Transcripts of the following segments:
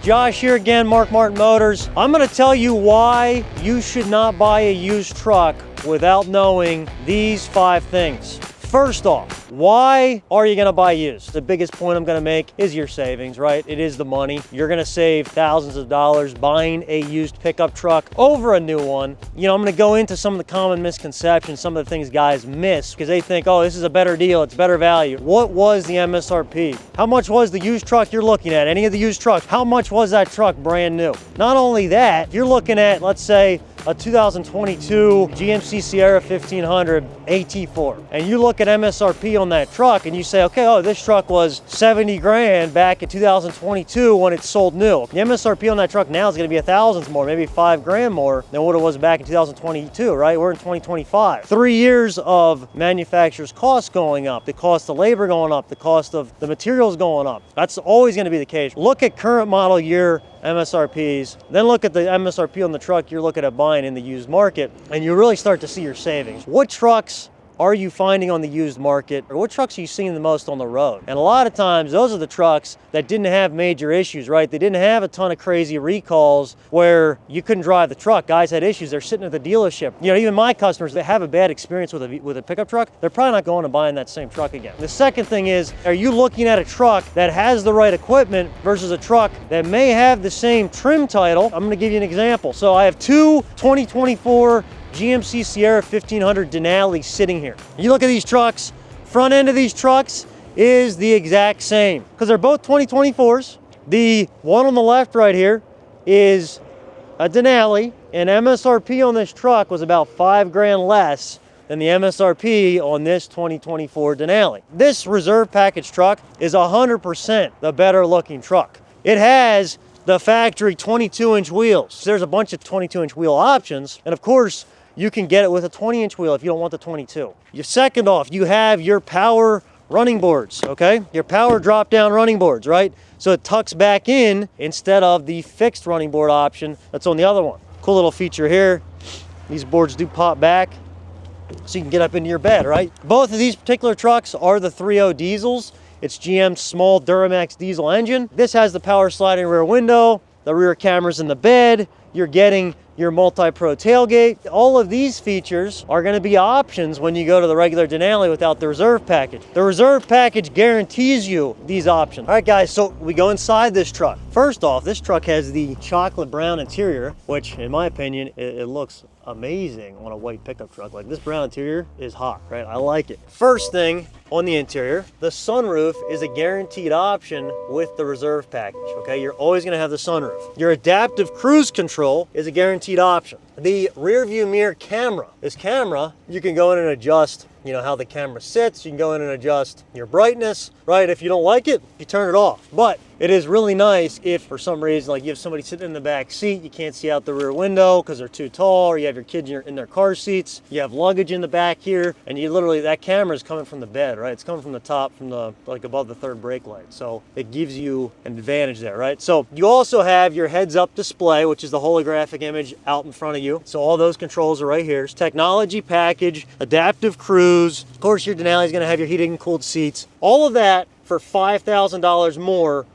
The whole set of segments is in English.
Josh here again, Mark Martin Motors. I'm gonna tell you why you should not buy a used truck without knowing these 5 things. First off, why are you gonna buy used? The biggest point I'm gonna make is your savings, right? It is the money. You're gonna save thousands of dollars buying a used pickup truck over a new one. You know, I'm gonna go into some of the common misconceptions, some of the things guys miss because they think, oh, this is a better deal, it's better value. What was the MSRP? How much was the used truck you're looking at? Any of the used trucks, how much was that truck brand new? Not only that, you're looking at, let's say, a 2022 GMC Sierra 1500 AT4, and you look at MSRP on that truck and you say, okay, oh, this truck was 70 grand back in 2022 when it sold new. The MSRP on that truck now is going to be thousands more, maybe 5 grand more than what it was back in 2022, right? We're in 2025. 3 years of manufacturer's costs going up, the cost of labor going up, the cost of the materials going up. That's always going to be the case. Look at current model year MSRPs, then look at the MSRP on the truck you're looking at buying in the used market, and you really start to see your savings. What trucks are you finding on the used market, or what trucks are you seeing the most on the road? And a lot of times those are the trucks that didn't have major issues, right? They didn't have a ton of crazy recalls where you couldn't drive the truck. Guys had issues, they're sitting at the dealership. You know, even my customers that have a bad experience with a pickup truck, they're probably not going and buying that same truck again. The second thing is, are you looking at a truck that has the right equipment versus a truck that may have the same trim title? I'm gonna give you an example. So I have two 2024 GMC Sierra 1500 Denali sitting here. You look at these trucks, front end of these trucks is the exact same because they're both 2024s. The one on the left right here is a Denali, and MSRP on this truck was about 5 grand less than the MSRP on this 2024 Denali. This reserve package truck is 100% the better looking truck. It has the factory 22-inch wheels. There's a bunch of 22-inch wheel options, and of course, you can get it with a 20-inch wheel if you don't want the 22. Second off, you have your power running boards, okay? Your power drop-down running boards, right? So it tucks back in instead of the fixed running board option that's on the other one. Cool little feature here. These boards do pop back so you can get up into your bed, right? Both of these particular trucks are the 3.0 diesels. It's GM's small Duramax diesel engine. This has the power sliding rear window, the rear cameras in the bed. You're getting your multi-pro tailgate. All of these features are going to be options when you go to the regular Denali without the reserve package. The reserve package guarantees you these options. All right, guys, so we go inside this truck. First off, this truck has the chocolate brown interior, which in my opinion, it looks amazing on a white pickup truck. Like, this brown interior is hot, right? I like it. First thing on the interior, the sunroof is a guaranteed option with the reserve package, okay? You're always gonna have the sunroof. Your adaptive cruise control is a guaranteed option. The rear view mirror camera, this camera, you can go in and adjust, you know, how the camera sits. You can go in and adjust your brightness, right? If you don't like it, you turn it off. But it is really nice if for some reason, like you have somebody sitting in the back seat, you can't see out the rear window because they're too tall, or you have your kids in their car seats, you have luggage in the back here, and you literally, that camera is coming from the bed, right? It's coming from the top, from the, like above the third brake light. So it gives you an advantage there, right? So you also have your heads up display, which is the holographic image out in front of you. So all those controls are right here. It's technology package, adaptive cruise. Of course, your Denali is going to have your heated and cooled seats. All of that for $5,000 more,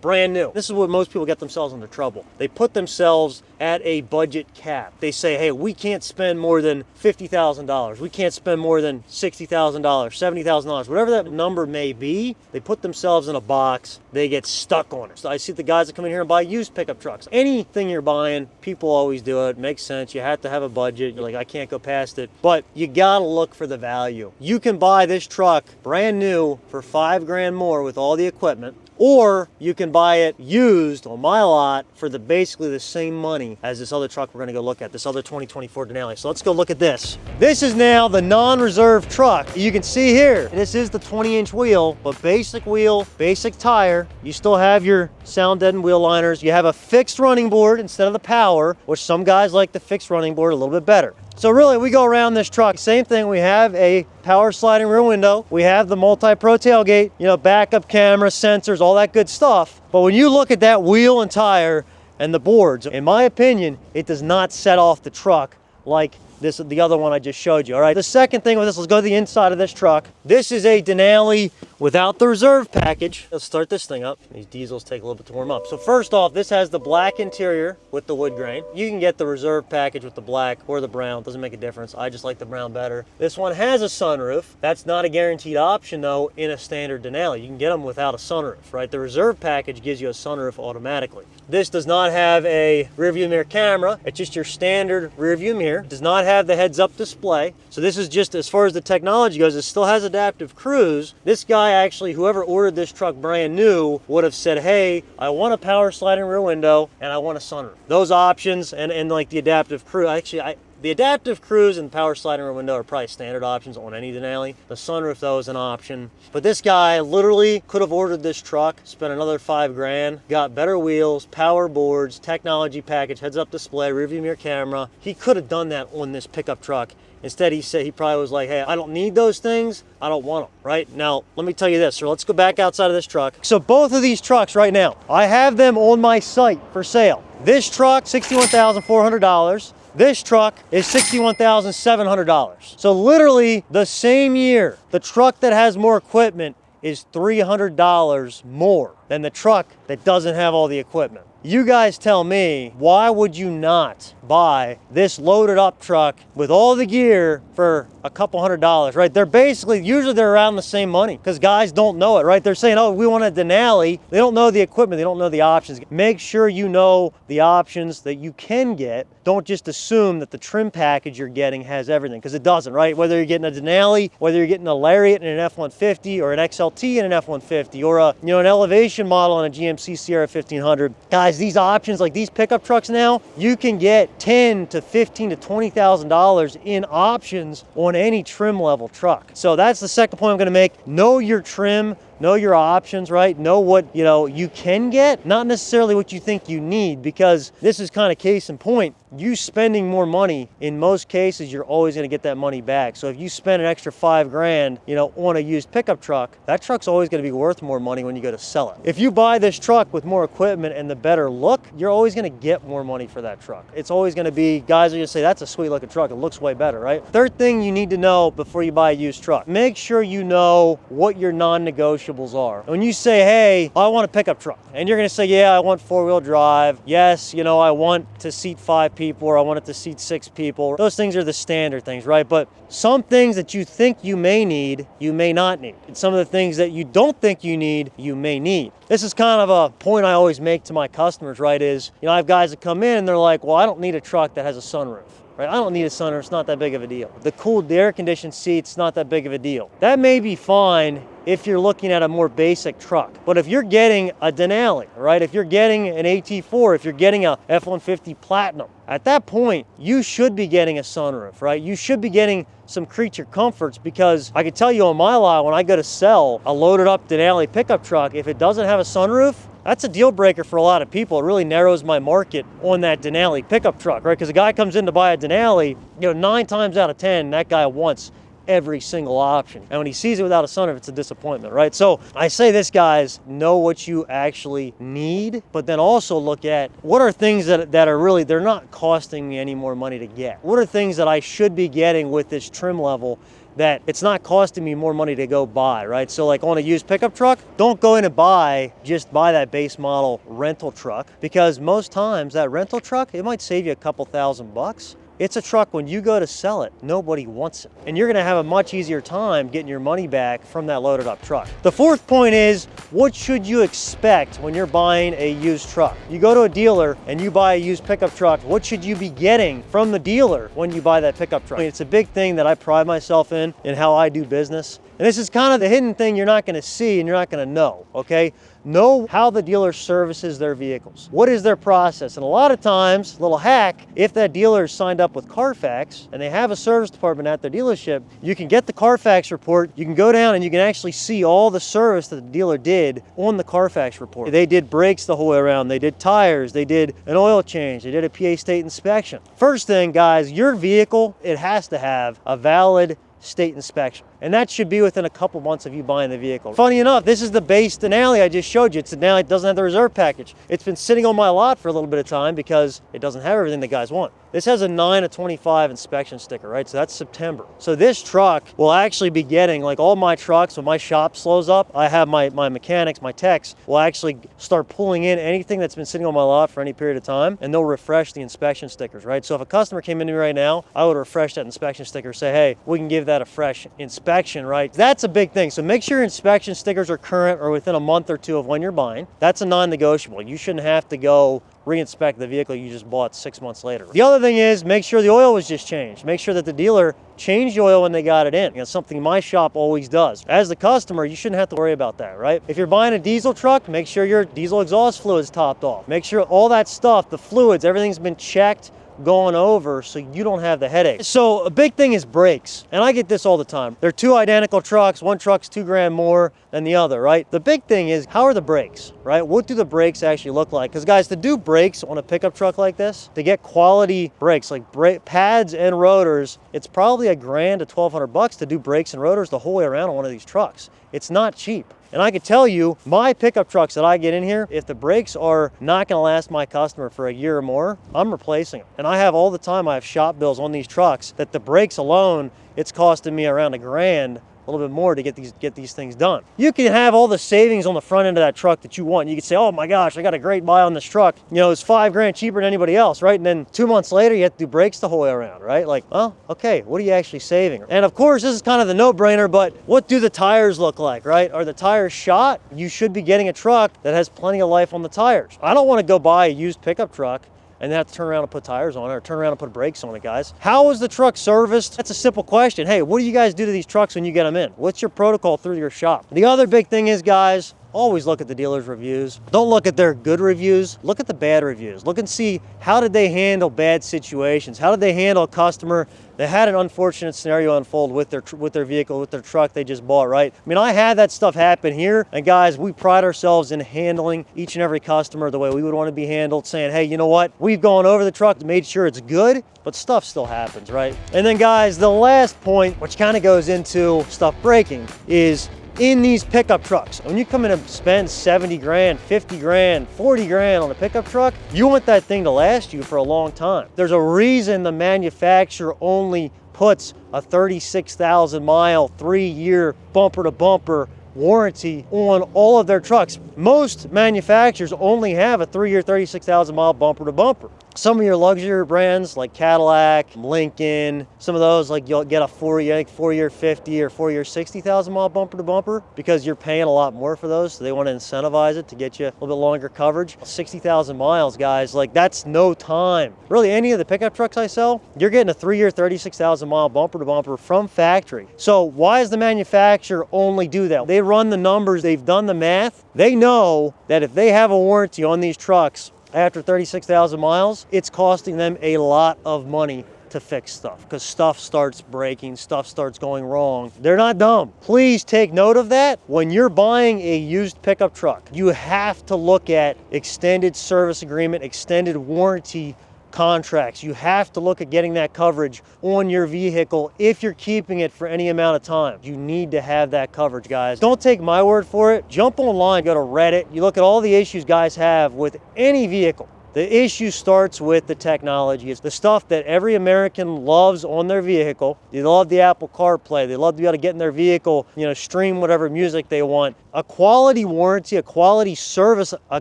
brand new. This is what most people get themselves into trouble. They put themselves at a budget cap. They say, hey, we can't spend more than $50,000. We can't spend more than $60,000, $70,000, whatever that number may be. They put themselves in a box. They get stuck on it. So I see the guys that come in here and buy used pickup trucks. Anything you're buying, people always do it. Makes sense. You have to have a budget. You're like, I can't go past it. But you gotta look for the value. You can buy this truck brand new for 5 grand more with all the equipment, or you can buy it used on my lot for basically the same money as this other truck we're going to go look at, this other 2024 Denali. So let's go look at this. This is now the non-reserve truck. You can see here, this is the 20-inch wheel, but basic wheel, basic tire. You still have your sound deadened wheel liners. You have a fixed running board instead of the power, which some guys like the fixed running board a little bit better. So really, we go around this truck, same thing. We have a power sliding rear window. We have the multi-pro tailgate, you know, backup camera, sensors, all that good stuff. But when you look at that wheel and tire and the boards, in my opinion, it does not set off the truck like the other one I just showed you. All right, the second thing with this, let's go to the inside of this truck. This is a Denali without the reserve package. Let's start this thing up. These diesels take a little bit to warm up. So first off, this has the black interior with the wood grain. You can get the reserve package with the black or the brown. Doesn't make a difference. I just like the brown better. This one has a sunroof. That's not a guaranteed option though in a standard Denali. You can get them without a sunroof, right? The reserve package gives you a sunroof automatically. This does not have a rear view mirror camera. It's just your standard rear view mirror. It does not have the heads up display. So this is just, as far as the technology goes, it still has adaptive cruise. This guy actually, whoever ordered this truck brand new, would have said, hey, I want a power sliding rear window and I want a sunroof. Those options and like the adaptive cruise, the adaptive cruise and power sliding rear window are probably standard options on any Denali. The sunroof though is an option. But this guy literally could have ordered this truck, spent another $5 grand, got better wheels, power boards, technology package, heads up display, rear view mirror camera. He could have done that on this pickup truck. Instead, he probably was like, hey, I don't need those things. I don't want them, right? Now, let me tell you this. So let's go back outside of this truck. So both of these trucks right now, I have them on my site for sale. This truck, $61,400. This truck is $61,700. So literally the same year, the truck that has more equipment is $300 more than the truck that doesn't have all the equipment. You guys tell me, why would you not buy this loaded up truck with all the gear for a couple $100, right? They're basically, usually they're around the same money because guys don't know it, right? They're saying, oh, we want a Denali. They don't know the equipment. They don't know the options. Make sure you know the options that you can get. Don't just assume that the trim package you're getting has everything, because it doesn't, right? Whether you're getting a Denali, whether you're getting a Lariat in an F-150 or an XLT in an F-150 or an elevation model on a GMC Sierra 1500. Guys, these options, like these pickup trucks now, you can get $10,000 to $15,000 to $20,000 in options on any trim level truck. So that's the second point I'm going to make. Know your trim. Know your options, right? Know what, you can get, not necessarily what you think you need, because this is kind of case in point. You spending more money, in most cases, you're always going to get that money back. So if you spend an extra $5 grand, on a used pickup truck, that truck's always going to be worth more money when you go to sell it. If you buy this truck with more equipment and the better look, you're always going to get more money for that truck. It's always going to be, guys are going to say, that's a sweet looking truck. It looks way better, right? Third thing you need to know before you buy a used truck, make sure you know what your non-negotiables are. When you say, hey, I want a pickup truck, and you're going to say, yeah, I want 4-wheel drive. Yes, I want to seat 5 people, or I want it to seat 6 people. Those things are the standard things, right? But some things that you think you may need, you may not need. And some of the things that you don't think you need, you may need. This is kind of a point I always make to my customers, right? Is, I have guys that come in and they're like, well, I don't need a truck that has a sunroof. Right? I don't need a sunroof, it's not that big of a deal. The cooled air-conditioned seats, not that big of a deal. That may be fine if you're looking at a more basic truck. But if you're getting a Denali, right? If you're getting an AT4, if you're getting a F-150 Platinum, at that point, you should be getting a sunroof, right? You should be getting some creature comforts, because I can tell you on my lot, when I go to sell a loaded up Denali pickup truck, if it doesn't have a sunroof, that's a deal breaker for a lot of people. It really narrows my market on that Denali pickup truck, right? Because a guy comes in to buy a Denali, 9 times out of 10, that guy wants every single option. And when he sees it without a sunroof, it's a disappointment, right? So I say this, guys, know what you actually need, but then also look at what are things that are really, they're not costing me any more money to get. What are things that I should be getting with this trim level that it's not costing me more money to go buy, right? So like on a used pickup truck, don't go in and just buy that base model rental truck, because most times that rental truck, it might save you a couple $1,000. It's a truck, when you go to sell it, nobody wants it. And you're gonna have a much easier time getting your money back from that loaded up truck. The fourth point is, what should you expect when you're buying a used truck? You go to a dealer and you buy a used pickup truck, what should you be getting from the dealer when you buy that pickup truck? It's a big thing that I pride myself in how I do business. And this is kind of the hidden thing you're not gonna see and you're not gonna know, okay? Know how the dealer services their vehicles. What is their process? And a lot of times, little hack, if that dealer is signed up with Carfax and they have a service department at their dealership, you can get the Carfax report, you can go down and you can actually see all the service that the dealer did on the Carfax report. They did brakes the whole way around, they did tires, they did an oil change, they did a PA state inspection. First thing, guys, your vehicle, it has to have a valid state inspection. And that should be within a couple months of you buying the vehicle. Funny enough, this is the base Denali I just showed you. It's the Denali, it doesn't have the reserve package. It's been sitting on my lot for a little bit of time because it doesn't have everything the guys want. This has a 9/25 inspection sticker, right? So that's September. So this truck will actually be getting, like all my trucks, when my shop slows up, I have my mechanics, my techs, will actually start pulling in anything that's been sitting on my lot for any period of time, and they'll refresh the inspection stickers, right? So if a customer came into me right now, I would refresh that inspection sticker, say, hey, we can give that a fresh inspection, right? That's a big thing. So make sure your inspection stickers are current or within a month or two of when you're buying. That's a non-negotiable. You shouldn't have to go re-inspect the vehicle you just bought 6 months later. The other thing is make sure the oil was just changed. Make sure that the dealer changed the oil when they got it in. You know, something my shop always does. As the customer, you shouldn't have to worry about that, right? If you're buying a diesel truck, make sure your diesel exhaust fluid is topped off. Make sure all that stuff, the fluids, everything's been checked, gone over, so you don't have the headache. So a big thing is brakes, and I get this all the time. They're two identical trucks. One truck's $2,000 more than the other, right? The big thing is, how are the brakes, right? What do the brakes actually look like? Because guys, to do brakes on a pickup truck like this, to get quality brakes, like brake pads and rotors, it's probably $1,000 to $1,200 to do brakes and rotors the whole way around on one of these trucks. It's not cheap. And I can tell you, my pickup trucks that I get in here, if the brakes are not gonna last my customer for a year or more, I'm replacing them. And I have all the time, I have shop bills on these trucks that the brakes alone, it's costing me around $1,000, a little bit more to get these things done. You can have all the savings on the front end of that truck that you want. You can say, oh my gosh, I got a great buy on this truck. You know, it's $5,000 cheaper than anybody else, right? And then 2 months later, you have to do brakes the whole way around, right? Like, well, okay, what are you actually saving? And of course, this is kind of the no-brainer, but what do the tires look like, right? Are the tires shot? You should be getting a truck that has plenty of life on the tires. I don't want to go buy a used pickup truck and then have to turn around and put tires on it or turn around and put brakes on it, guys. How is the truck serviced? That's a simple question. Hey, what do you guys do to these trucks when you get them in? What's your protocol through your shop? The other big thing is, guys, always look at the dealer's reviews. Don't look at their good reviews. Look at the bad reviews. Look and see, how did they handle bad situations? How did they handle a customer that had an unfortunate scenario unfold with their vehicle, with their truck they just bought, right? I mean, I had that stuff happen here, and guys, we pride ourselves in handling each and every customer the way we would want to be handled, saying, hey, you know what? We've gone over the truck, made sure it's good, but stuff still happens, right? And then guys, the last point, which kind of goes into stuff breaking, is in these pickup trucks. When you come in and spend 70 grand, 50 grand, 40 grand on a pickup truck, you want that thing to last you for a long time. There's a reason the manufacturer only puts a 36,000 mile, 3-year bumper to bumper warranty on all of their trucks. Most manufacturers only have a 3-year, 36,000 mile bumper to bumper. Some of your luxury brands like Cadillac, Lincoln, some of those, like you'll get a 4-year 50 or 4-year 60,000 mile bumper to bumper because you're paying a lot more for those, so they want to incentivize it to get you a little bit longer coverage. 60,000 miles, guys, like that's no time. Really, any of the pickup trucks I sell, you're getting a 3-year 36,000 mile bumper to bumper from factory. So why does the manufacturer only do that? They run the numbers, they've done the math. They know that if they have a warranty on these trucks after 36,000 miles, it's costing them a lot of money to fix stuff because stuff starts breaking, stuff starts going wrong. They're not dumb. Please take note of that. When you're buying a used pickup truck, you have to look at extended service agreement, extended warranty contracts. You have to look at getting that coverage on your vehicle if you're keeping it for any amount of time. You need to have that coverage, guys. Don't take my word for it. Jump online, go to Reddit. You look at all the issues guys have with any vehicle. The issue starts with the technology. It's the stuff that every American loves on their vehicle. They love the Apple CarPlay. They love to be able to get in their vehicle, you know, stream whatever music they want. A quality warranty, a quality service, a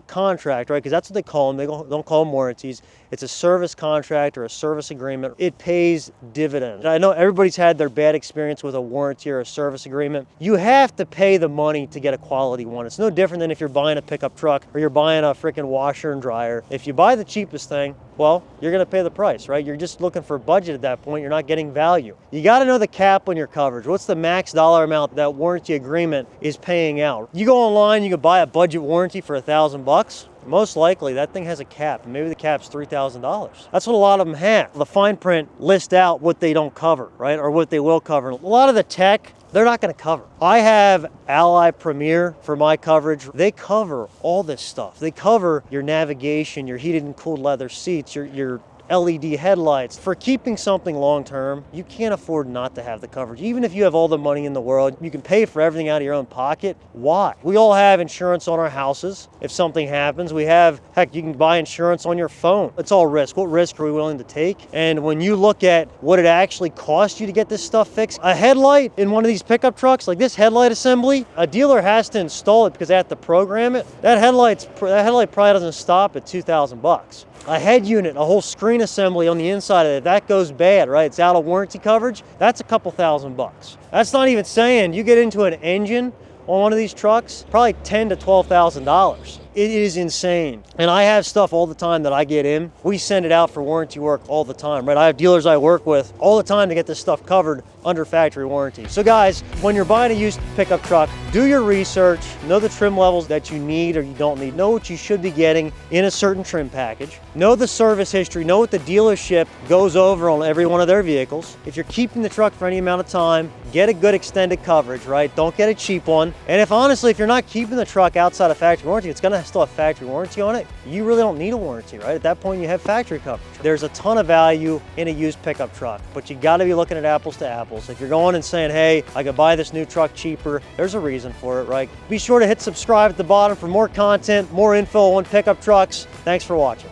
contract, right? Because that's what they call them. They don't call them warranties. It's a service contract or a service agreement. It pays dividends. I know everybody's had their bad experience with a warranty or a service agreement. You have to pay the money to get a quality one. It's no different than if you're buying a pickup truck or you're buying a freaking washer and dryer. If you buy the cheapest thing, well, you're gonna pay the price, right? You're just looking for budget at that point. You're not getting value. You gotta know the cap on your coverage. What's the max dollar amount that warranty agreement is paying out? You go online, you can buy a budget warranty for $1,000. Most likely that thing has a cap. Maybe the cap's $3,000. That's what a lot of them have. The fine print lists out what they don't cover, right? Or what they will cover. A lot of the tech, they're not gonna cover. I have Ally Premier for my coverage. They cover all this stuff. They cover your navigation, your heated and cooled leather seats, your LED headlights. For keeping something long-term, you can't afford not to have the coverage. Even if you have all the money in the world, you can pay for everything out of your own pocket. Why? We all have insurance on our houses. If something happens, we have, heck, you can buy insurance on your phone. It's all risk. What risk are we willing to take? And when you look at what it actually costs you to get this stuff fixed, a headlight in one of these pickup trucks, like this headlight assembly, a dealer has to install it because they have to program it. That headlight probably doesn't stop at 2,000 bucks. A head unit, a whole screen assembly on the inside of it, that goes bad, right? It's out of warranty coverage. That's a couple thousand bucks. That's not even saying you get into an engine on one of these trucks, probably $10,000 to $12,000. It is insane. And I have stuff all the time that I get in. We send it out for warranty work all the time, right? I have dealers I work with all the time to get this stuff covered under factory warranty. So guys, when you're buying a used pickup truck, do your research, know the trim levels that you need or you don't need, know what you should be getting in a certain trim package, know the service history, know what the dealership goes over on every one of their vehicles. If you're keeping the truck for any amount of time, get a good extended coverage, right? Don't get a cheap one. And if honestly, if you're not keeping the truck outside of factory warranty, it's gonna still have factory warranty on it. You really don't need a warranty, right? At that point, you have factory coverage. There's a ton of value in a used pickup truck, but you gotta be looking at apples to apples. If you're going and saying, hey, I could buy this new truck cheaper, there's a reason for it, right? Be sure to hit subscribe at the bottom for more content, more info on pickup trucks. Thanks for watching.